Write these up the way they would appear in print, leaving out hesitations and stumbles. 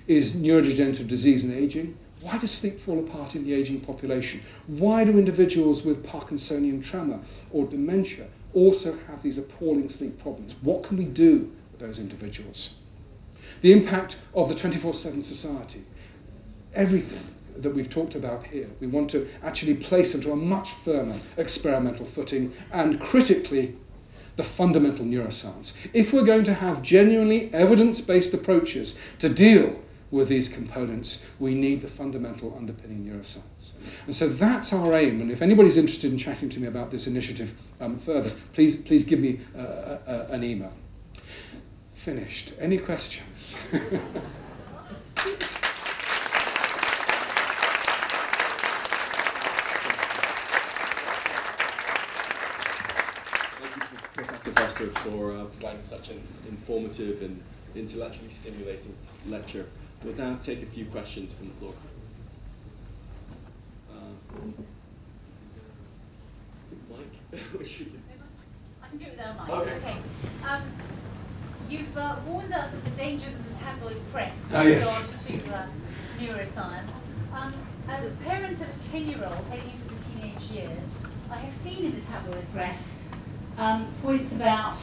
is neurodegenerative disease and aging. Why does sleep fall apart in the aging population? Why do individuals with Parkinsonian tremor or dementia also have these appalling sleep problems? What can we do with those individuals? The impact of the 24/7 society. Everything that we've talked about here, we want to actually place into a much firmer experimental footing, and critically, the fundamental neuroscience. If we're going to have genuinely evidence-based approaches to deal with these components, we need the fundamental underpinning neuroscience. And so that's our aim, and if anybody's interested in chatting to me about this initiative further, please give me an email. Finished. Any questions? For providing such an informative and intellectually stimulating lecture. We'll now take a few questions from the floor. Mike? I can do it without a mic. Okay. You've warned us of the dangers of the tabloid press with regard to neuroscience. As a parent of a 10-year-old heading into the teenage years, I have seen in the tabloid press points about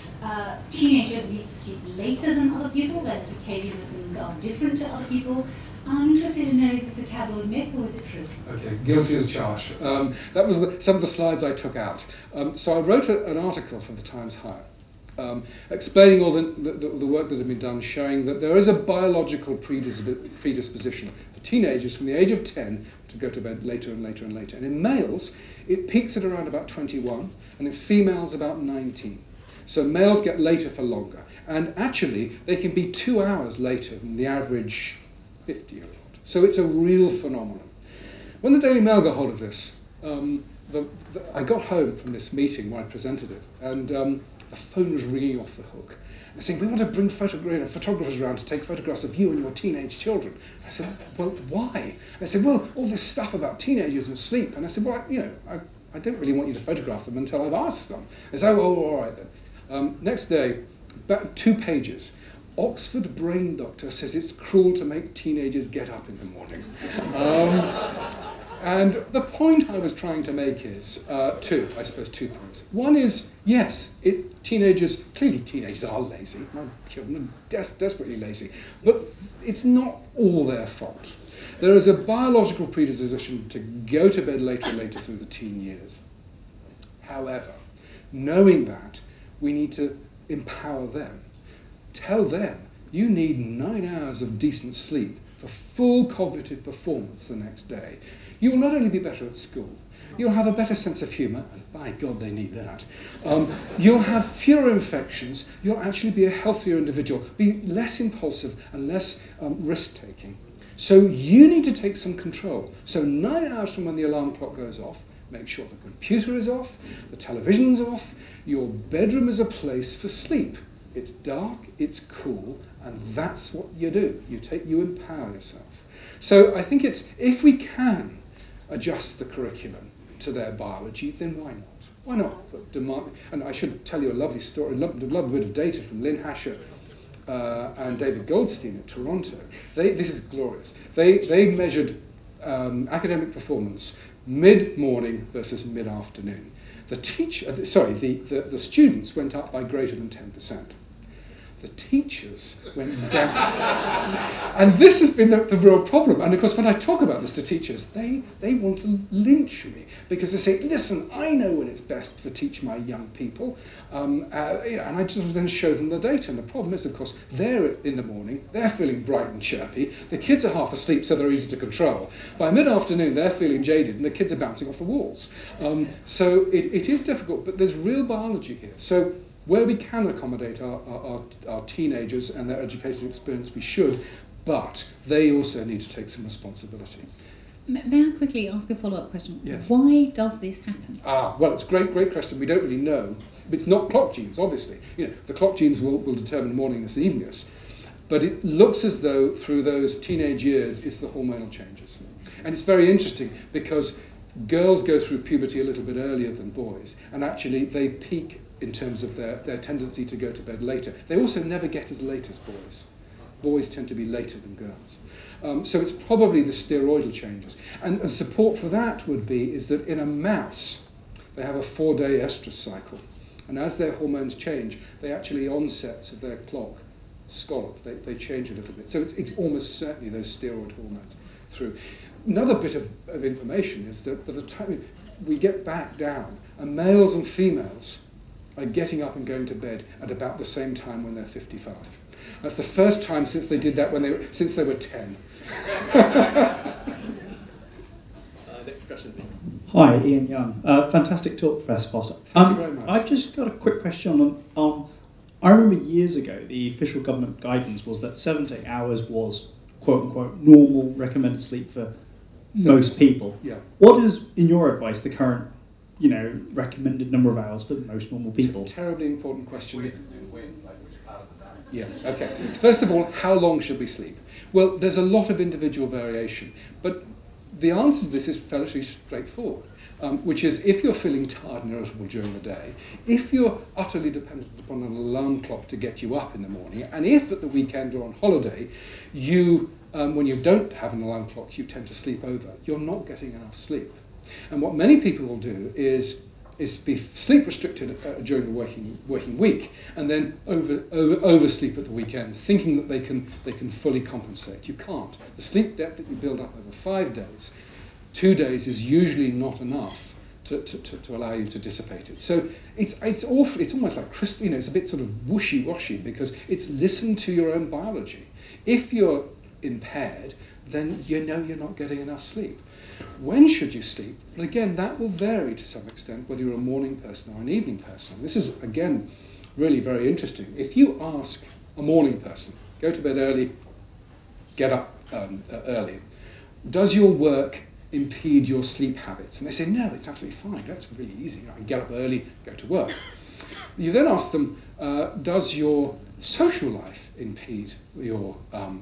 teenagers need to sleep later than other people, their circadian rhythms are different to other people. I'm interested to know, is this a tabloid myth or is it true? Okay, guilty as charged. That was some of the slides I took out. So I wrote an article for the Times Higher, explaining all the work that had been done, showing that there is a biological predisposition for teenagers from the age of 10 to go to bed later and later and later. And in males, it peaks at around about 21, and in females about 19. So males get later for longer. And actually, they can be 2 hours later than the average 50-year-old. So it's a real phenomenon. When the Daily Mail got hold of this, I got home from this meeting where I presented it, and the phone was ringing off the hook. They're saying, we want to bring photographers around to take photographs of you and your teenage children. I said, well, why? I said, well, all this stuff about teenagers and sleep. And I said, well, I don't really want you to photograph them until I've asked them. They said, oh, all right then. Next day, about 2 pages. Oxford brain doctor says it's cruel to make teenagers get up in the morning. And the point I was trying to make is two points. One is, yes, clearly teenagers are lazy. My children are desperately lazy. But it's not all their fault. There is a biological predisposition to go to bed later and later through the teen years. However, knowing that, we need to empower them. Tell them, you need 9 hours of decent sleep for full cognitive performance the next day. You will not only be better at school, you'll have a better sense of humour, and by God they need that. You'll have fewer infections, you'll actually be a healthier individual, be less impulsive and less risk-taking. So you need to take some control. So 9 hours from when the alarm clock goes off, make sure the computer is off, the television's off, your bedroom is a place for sleep. It's dark, it's cool, and that's what you do. You empower yourself. So I think if we can adjust the curriculum to their biology, then why not? Why not? And I should tell you a lovely story, a lovely bit of data from Lynn Hasher and David Goldstein at Toronto. This is glorious. They measured academic performance mid-morning versus mid-afternoon. The students went up by greater than 10%. The teachers went down. And this has been the real problem. And of course, when I talk about this to teachers, they want to lynch me because they say, listen, I know when it's best to teach my young people. And I just then show them the data. And the problem is, of course, they're in the morning, they're feeling bright and chirpy. The kids are half asleep, so they're easy to control. By mid-afternoon, they're feeling jaded, and the kids are bouncing off the walls. So it is difficult, but there's real biology here. So where we can accommodate our teenagers and their educational experience, we should, but they also need to take some responsibility. May I quickly ask a follow-up question? Yes. Why does this happen? Well, it's a great question. We don't really know. It's not clock genes, obviously. The clock genes will determine morningness and eveningness. But it looks as though through those teenage years, it's the hormonal changes. And it's very interesting because girls go through puberty a little bit earlier than boys, and actually they peak in terms of their tendency to go to bed later. They also never get as late as boys. boys tend to be later than girls. So it's probably the steroidal changes. And the support for that would be is that in a mouse, they have a 4-day estrus cycle. And as their hormones change, they actually onsets of their clock scallop. They change a little bit. So it's almost certainly those steroid hormones through. Another bit of information is that by the time we get back down, and males and females are getting up and going to bed at about the same time when they're 55. That's the first time since they did that since they were 10. Next question, please. Hi, Ian Young. Fantastic talk, Professor Foster. Thank you very much. I've just got a quick question on I remember years ago the official government guidance was that 7 to 8 hours was quote-unquote normal recommended sleep for most people. Yeah. What is, in your advice, the current recommended number of hours for most normal people? It's a terribly important question. When, like which part of the day? Yeah, okay. First of all, how long should we sleep? Well, there's a lot of individual variation, but the answer to this is fairly straightforward, which is if you're feeling tired and irritable during the day, if you're utterly dependent upon an alarm clock to get you up in the morning, and if at the weekend or on holiday, when you don't have an alarm clock, you tend to sleep over, you're not getting enough sleep. And what many people will do is be sleep restricted during the working week, and then oversleep at the weekends, thinking that they can fully compensate. You can't. The sleep debt that you build up over 5 days, 2 days is usually not enough to allow you to dissipate it. So it's awful. It's almost like it's a bit sort of wishy-washy because it's listen to your own biology. If you're impaired, then you know you're not getting enough sleep. When should you sleep? Well, again, that will vary to some extent whether you're a morning person or an evening person. This is, again, really very interesting. If you ask a morning person, go to bed early, get up early, does your work impede your sleep habits? And they say, no, it's absolutely fine. That's really easy. I can get up early, go to work. You then ask them, does your social life impede your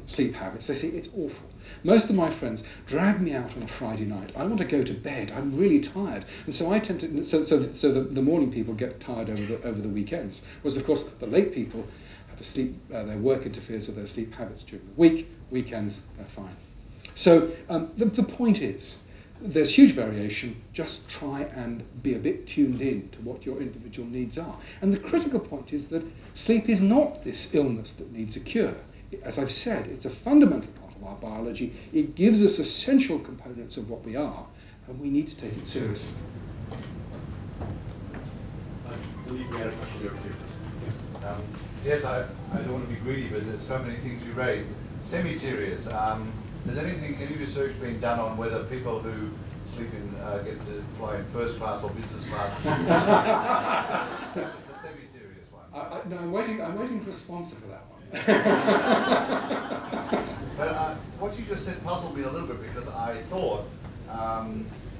sleep habits? They say, it's awful. Most of my friends drag me out on a Friday night. I want to go to bed. I'm really tired, and so I tend to. So the morning people get tired over the weekends. Whereas of course the late people have a sleep. Their work interferes with their sleep habits during the week. Weekends they're fine. So the point is, there's huge variation. Just try and be a bit tuned in to what your individual needs are. And the critical point is that sleep is not this illness that needs a cure. As I've said, it's a fundamental part of our biology. It gives us essential components of what we are, and we need to take it seriously. I believe we had a question over here. Yes, I don't want to be greedy, but there's so many things you raised. Semi-serious. Has any research been done on whether people who sleep in get to fly in first class or business class? It's a semi-serious one. No, I'm waiting for a sponsor for that one. But what you just said puzzled me a little bit because I thought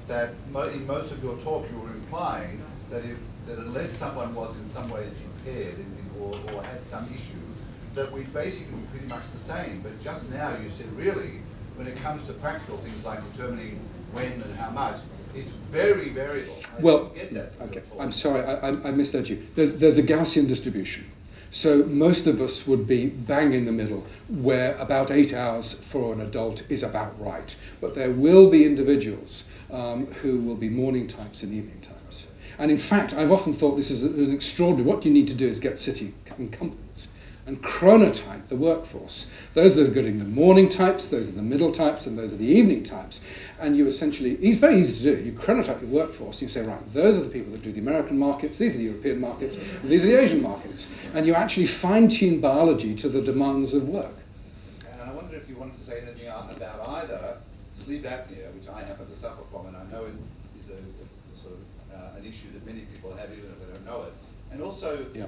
that in most of your talk you were implying that unless someone was in some ways impaired or had some issue, that we basically were pretty much the same. But just now you said really, when it comes to practical things like determining when and how much, it's very variable. Well, okay, I'm sorry, I misled you. There's a Gaussian distribution. So most of us would be bang in the middle, where about 8 hours for an adult is about right. But there will be individuals who will be morning types and evening types. And in fact, I've often thought this is an extraordinary, what you need to do is get city and companies and chronotype the workforce. Those are good in the morning types, those are the middle types, and those are the evening types. And you essentially, it's very easy to do. You chronotype your workforce, you say, right, those are the people that do the American markets, these are the European markets, and these are the Asian markets. And you actually fine-tune biology to the demands of work. And I wonder if you wanted to say anything about either sleep apnea, which I happen to suffer from, and I know it is a sort of an issue that many people have, even if they don't know it. And also the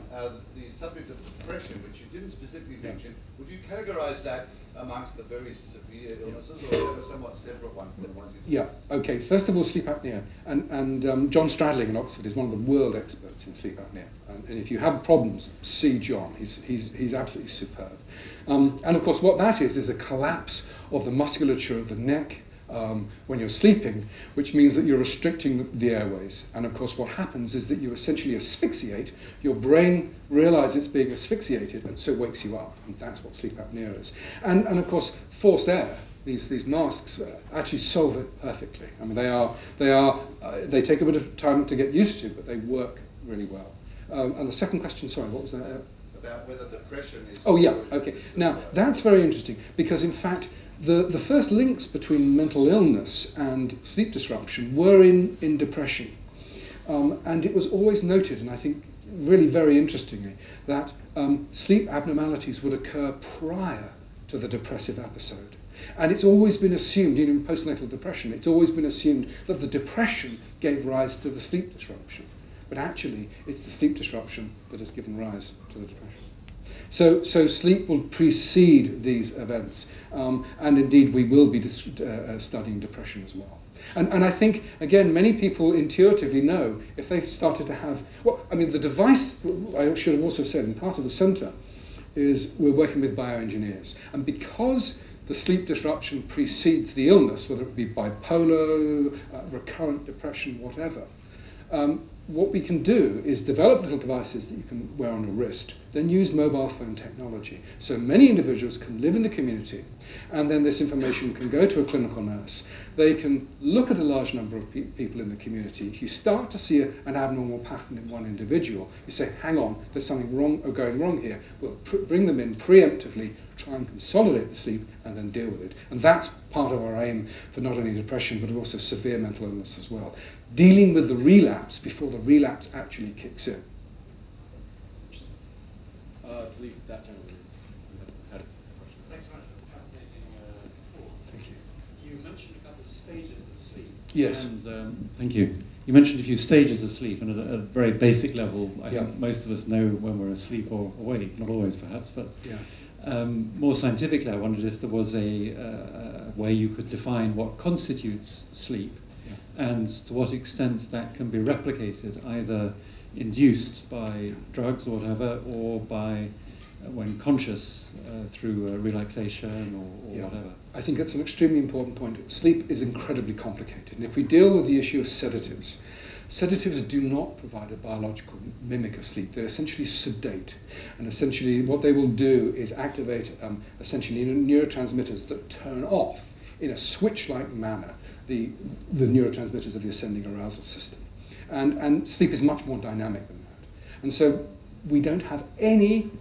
subject of depression, which you didn't specifically mention. Would you categorize that amongst the very severe illnesses, or is that a somewhat separate one from the ones you did? Yeah, okay. First of all, sleep apnea. And John Stradling in Oxford is one of the world experts in sleep apnea. And if you have problems, see John. He's absolutely superb. And of course, what that is a collapse of the musculature of the neck, when you're sleeping, which means that you're restricting the airways. And of course what happens is that you essentially asphyxiate, your brain realizes it's being asphyxiated and so wakes you up, and that's what sleep apnea is. And of course forced air, these masks actually solve it perfectly. I mean they take a bit of time to get used to, but they work really well. And the second question, sorry, what was that? About whether depression is... Oh yeah, okay. Now that's very interesting because in fact the first links between mental illness and sleep disruption were in depression. And it was always noted, and I think really very interestingly, that sleep abnormalities would occur prior to the depressive episode. And it's always been assumed, in postnatal depression, it's always been assumed that the depression gave rise to the sleep disruption. But actually, it's the sleep disruption that has given rise to the depression. So sleep will precede these events, and indeed we will be studying depression as well. And I think, again, many people intuitively know if they've started to have, well, I mean, the device, I should have also said, in part of the centre, is we're working with bioengineers. And because the sleep disruption precedes the illness, whether it be bipolar, recurrent depression, whatever, what we can do is develop little devices that you can wear on your wrist, then use mobile phone technology. So many individuals can live in the community, and then this information can go to a clinical nurse. They can look at a large number of people in the community. If you start to see an abnormal pattern in one individual, you say, hang on, there's something wrong or going wrong here. We'll bring them in preemptively, try and consolidate the sleep, and then deal with it. And that's part of our aim for not only depression, but also severe mental illness as well. Dealing with the relapse before the relapse actually kicks in. I believe that gentleman had a question. Thanks so much for the fascinating talk. Thank you. You mentioned a couple of stages of sleep. Yes. And, thank you. You mentioned a few stages of sleep, and at a very basic level, I think most of us know when we're asleep or awake, not always perhaps, but more scientifically, I wondered if there was a way you could define what constitutes sleep, and to what extent that can be replicated, either induced by drugs or whatever, or by when conscious through relaxation or whatever. I think that's an extremely important point. Sleep is incredibly complicated. And if we deal with the issue of sedatives, sedatives do not provide a biological mimic of sleep. They essentially sedate. And essentially what they will do is activate essentially neurotransmitters that turn off in a switch-like manner the neurotransmitters of the ascending arousal system. And sleep is much more dynamic than that. And so we don't have any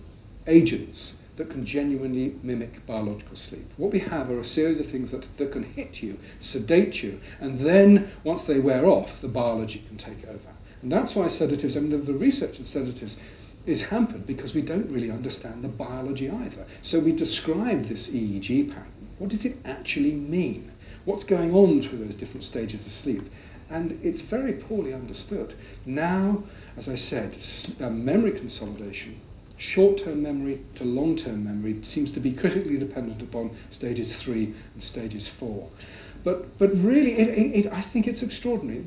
agents that can genuinely mimic biological sleep. What we have are a series of things that can hit you, sedate you, and then once they wear off, the biology can take over. And that's why sedatives, I mean, the research in sedatives is hampered because we don't really understand the biology either. So we described this EEG pattern. What does it actually mean? What's going on through those different stages of sleep? And it's very poorly understood. Now, as I said, memory consolidation, short-term memory to long-term memory seems to be critically dependent upon stages 3 and stages 4. But really, I think it's extraordinary.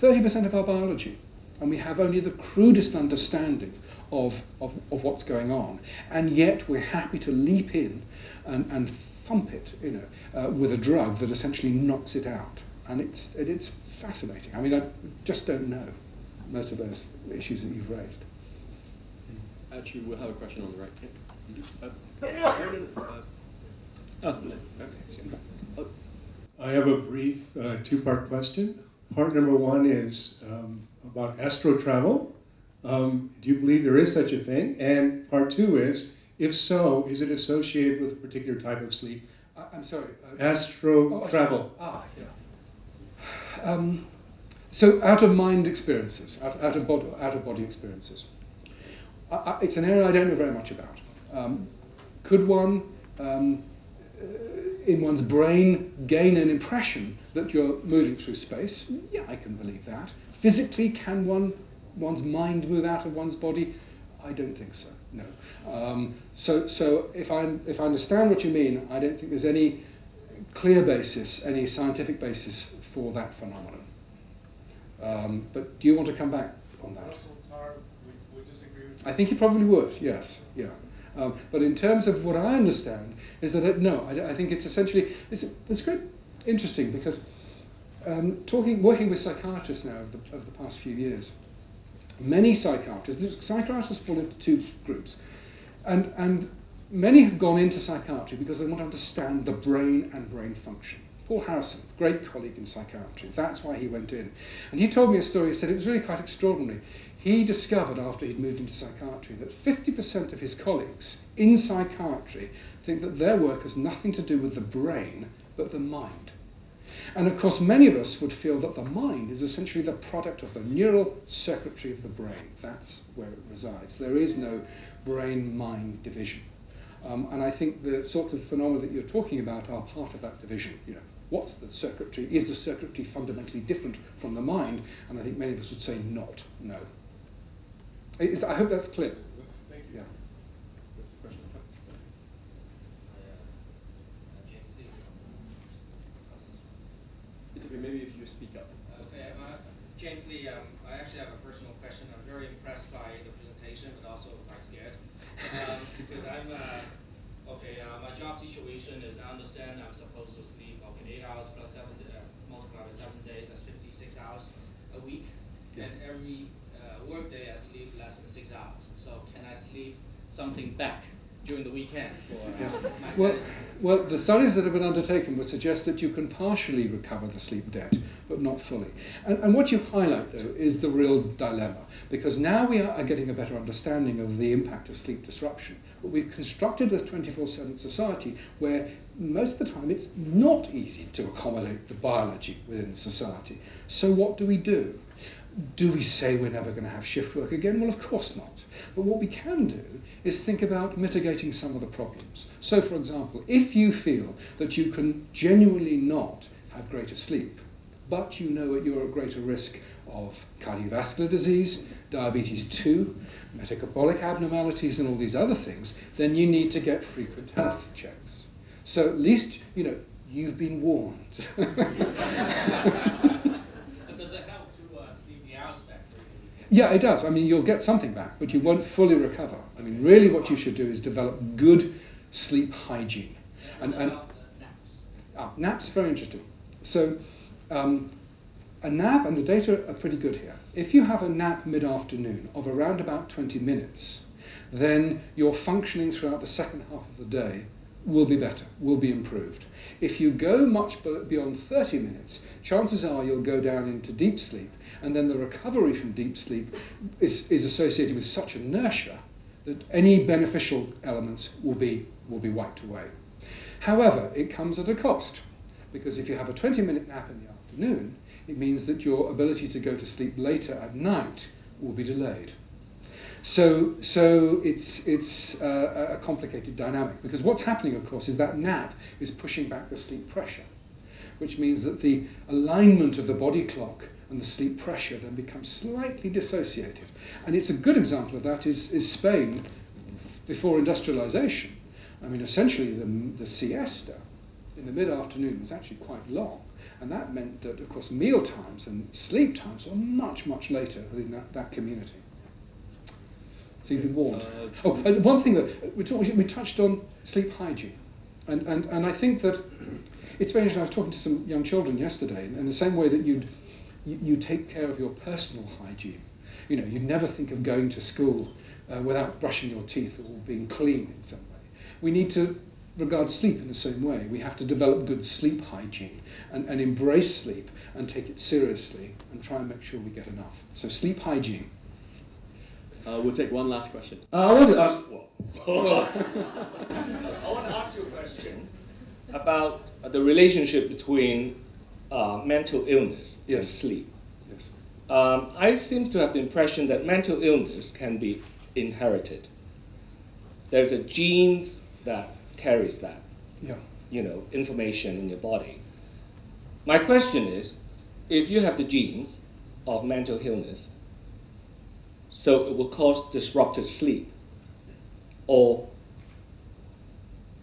30% of our biology, and we have only the crudest understanding of what's going on, and yet we're happy to leap in and thump it, with a drug that essentially knocks it out. And it's fascinating. I mean, I just don't know most of those issues that you've raised. Actually, we'll have a question on the right. I have a brief two-part question. Part number one is about astro travel. Do you believe there is such a thing? And part two is, if so, is it associated with a particular type of sleep? I'm sorry. Astro travel. So out-of-mind experiences, out-of-body experiences. It's an area I don't know very much about. Could one, in one's brain, gain an impression that you're moving through space? Yeah, I can believe that. Physically, can one's mind move out of one's body? I don't think so, no. So if I understand what you mean, I don't think there's any clear basis, any scientific basis for that phenomenon. But do you want to come back on that? Would disagree with you. I think he probably would, yes, yeah. But in terms of what I understand, is that no, I think it's essentially, there's great interesting because working with psychiatrists now of the past few years, many psychiatrists fall into two groups, and many have gone into psychiatry because they want to understand the brain and brain function. Paul Harrison, great colleague in psychiatry, that's why he went in. And he told me a story, he said it was really quite extraordinary. He discovered after he'd moved into psychiatry that 50% of his colleagues in psychiatry think that their work has nothing to do with the brain, but the mind. And of course, many of us would feel that the mind is essentially the product of the neural circuitry of the brain. That's where it resides. There is no brain-mind division. And I think the sorts of phenomena that you're talking about are part of that division. You know, what's the circuitry? Is the circuitry fundamentally different from the mind? And I think many of us would say not, no. I hope that's clear. Thank you. Yeah. It's okay, maybe if you speak up. Okay, James Lee, I actually have a personal question. I'm very impressed by the presentation, but also quite scared. Because my job situation is I understand I'm supposed to sleep 8 hours plus 7 multiplied by 7 days, that's 56 hours a week. Yeah. And every work day I sleep less than 6 hours. So can I sleep something back during the weekend for my sanity? Well, the studies that have been undertaken would suggest that you can partially recover the sleep debt, but not fully. And what you highlight, though, is the real dilemma, because now we are getting a better understanding of the impact of sleep disruption. But we've constructed a 24/7 society where most of the time it's not easy to accommodate the biology within the society. So what do? Do we say we're never going to have shift work again? Well, of course not. But what we can do is think about mitigating some of the problems. So, for example, if you feel that you can genuinely not have greater sleep, but you know that you're at greater risk of cardiovascular disease, diabetes 2, metabolic abnormalities, and all these other things, then you need to get frequent health checks. So at least, you've been warned. Yeah, it does. I mean, you'll get something back, but you won't fully recover. I mean, really what you should do is develop good sleep hygiene. Naps, very interesting. So a nap, and the data are pretty good here. If you have a nap mid-afternoon of around about 20 minutes, then your functioning throughout the second half of the day will be better, will be improved. If you go much beyond 30 minutes, chances are you'll go down into deep sleep, and then the recovery from deep sleep is associated with such inertia that any beneficial elements will be wiped away. However, it comes at a cost, because if you have a 20-minute nap in the afternoon, it means that your ability to go to sleep later at night will be delayed. So it's a complicated dynamic, because what's happening, of course, is that nap is pushing back the sleep pressure, which means that the alignment of the body clock and the sleep pressure then becomes slightly dissociated. And it's a good example of that is Spain before industrialization. I mean, essentially the siesta in the mid-afternoon was actually quite long. And that meant that, of course, meal times and sleep times were much, much later within that community. So you've been warned. One thing that we touched on sleep hygiene. And I think that it's very interesting. I was talking to some young children yesterday, in the same way that you take care of your personal hygiene. You'd never think of going to school without brushing your teeth or being clean in some way. We need to regard sleep in the same way. We have to develop good sleep hygiene and embrace sleep and take it seriously and try and make sure we get enough. So sleep hygiene. We'll take one last question. I want to ask you a question about the relationship between mental illness and sleep. Yes. I seem to have the impression that mental illness can be inherited. There's a genes that carries that, information in your body. My question is, if you have the genes of mental illness, so it will cause disrupted sleep, or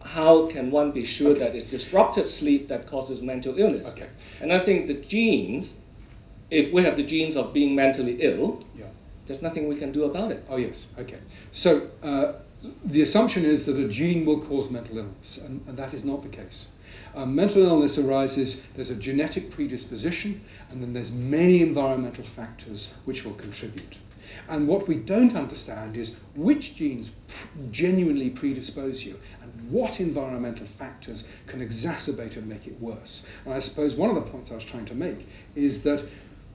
how can one be sure that it's disrupted sleep that causes mental illness? Okay. Another thing is the genes. If we have the genes of being mentally ill, there's nothing we can do about it. Oh, yes. Okay. So the assumption is that a gene will cause mental illness, and that is not the case. Mental illness arises, there's a genetic predisposition, and then there's many environmental factors which will contribute. And what we don't understand is which genes genuinely predispose you and what environmental factors can exacerbate and make it worse. And I suppose one of the points I was trying to make is that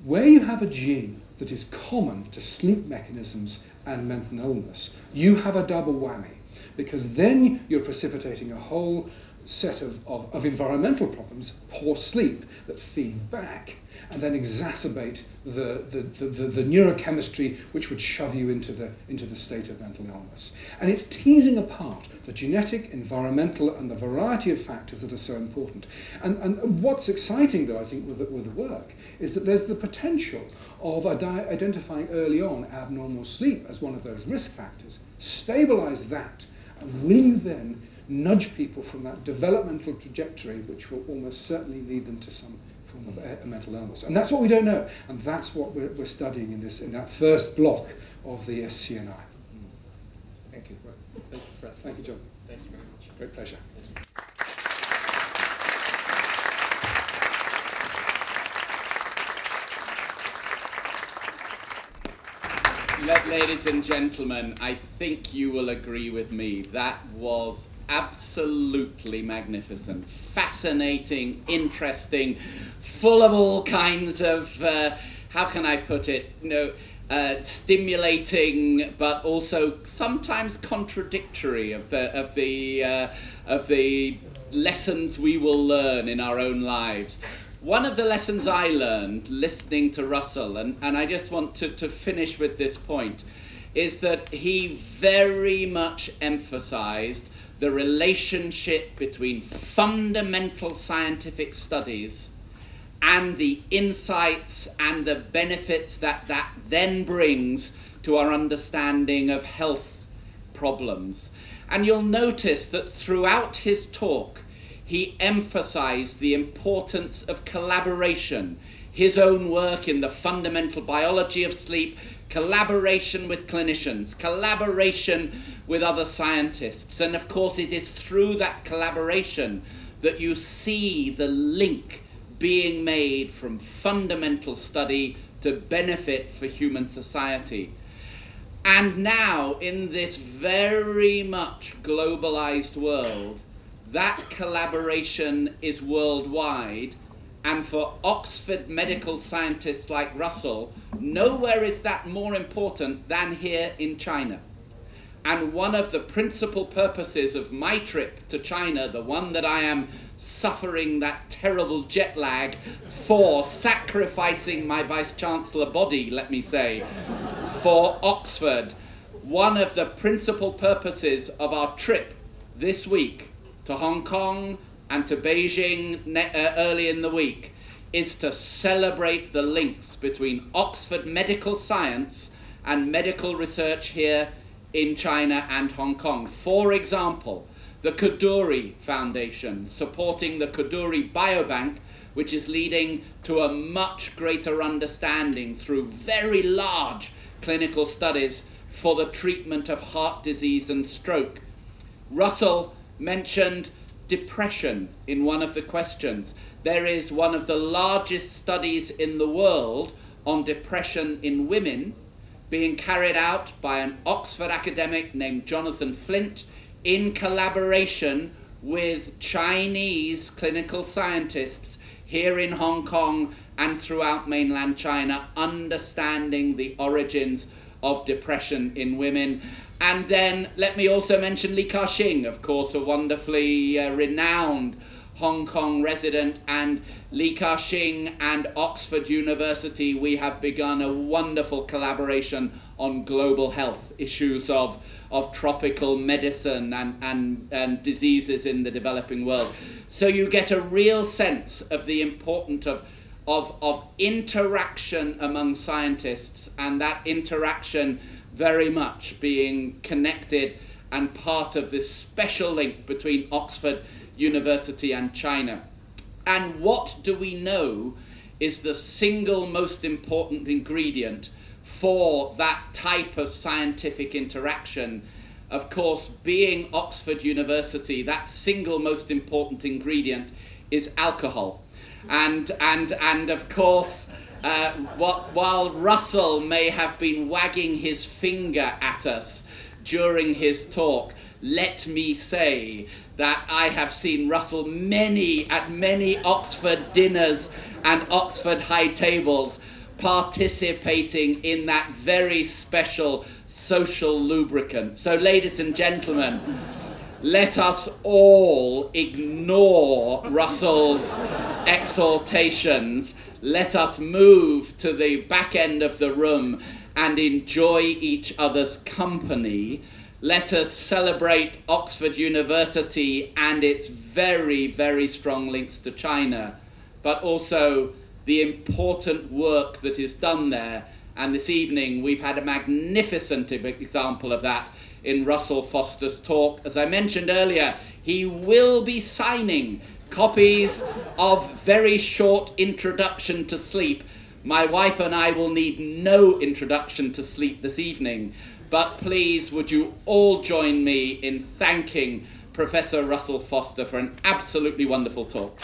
where you have a gene that is common to sleep mechanisms and mental illness, you have a double whammy, because then you're precipitating a whole set of environmental problems, poor sleep, that feed back and then exacerbate the neurochemistry which would shove you into the state of mental illness. And it's teasing apart the genetic, environmental, and the variety of factors that are so important. And what's exciting, though, I think, with the work, is that there's the potential of identifying early on abnormal sleep as one of those risk factors, stabilize that, and will you then nudge people from that developmental trajectory which will almost certainly lead them to some form of mental illness. And that's what we don't know, and that's what we're studying in that first block of the SCNI. Thank you. Thank you, Professor. Thank you, John. Thank you very much. Great pleasure. Ladies and gentlemen, I think you will agree with me. That was absolutely magnificent, fascinating, interesting, full of all kinds of, how can I put it, stimulating, but also sometimes contradictory of the lessons we will learn in our own lives. One of the lessons I learned listening to Russell, and I just want to finish with this point, is that he very much emphasized the relationship between fundamental scientific studies and the insights and the benefits that then brings to our understanding of health problems. And you'll notice that throughout his talk, he emphasized the importance of collaboration, his own work in the fundamental biology of sleep, collaboration with clinicians, collaboration with other scientists. And of course, it is through that collaboration that you see the link being made from fundamental study to benefit for human society. And now, in this very much globalized world, that collaboration is worldwide, and for Oxford medical scientists like Russell, nowhere is that more important than here in China. And one of the principal purposes of my trip to China, the one that I am suffering that terrible jet lag for, sacrificing my Vice-Chancellor body, let me say, for Oxford, one of the principal purposes of our trip this week to Hong Kong and to Beijing early in the week is to celebrate the links between Oxford medical science and medical research here in China and Hong Kong. For example, the Kadoorie Foundation supporting the Kadoorie Biobank, which is leading to a much greater understanding through very large clinical studies for the treatment of heart disease and stroke. Russell mentioned depression in one of the questions. There is one of the largest studies in the world on depression in women being carried out by an Oxford academic named Jonathan Flint in collaboration with Chinese clinical scientists here in Hong Kong and throughout mainland China, understanding the origins of depression in women. And then let me also mention Li Ka-shing, of course, a wonderfully renowned Hong Kong resident, and Li Ka-shing and Oxford University, we have begun a wonderful collaboration on global health, issues of tropical medicine and diseases in the developing world. So you get a real sense of the importance of interaction among scientists, and that interaction very much being connected and part of this special link between Oxford University and China. And what do we know is the single most important ingredient for that type of scientific interaction? of course, being Oxford University, that single most important ingredient is alcohol. And of course, while Russell may have been wagging his finger at us during his talk, let me say that I have seen Russell at many Oxford dinners and Oxford high tables participating in that very special social lubricant. So, ladies and gentlemen, let us all ignore Russell's exhortations. Let us move to the back end of the room and enjoy each other's company. Let us celebrate Oxford University and its very, very strong links to China, but also the important work that is done there. And this evening we've had a magnificent example of that in Russell Foster's talk. As I mentioned earlier, he will be signing copies of Very Short Introduction to Sleep. My wife and I will need no introduction to sleep this evening, but please would you all join me in thanking Professor Russell Foster for an absolutely wonderful talk.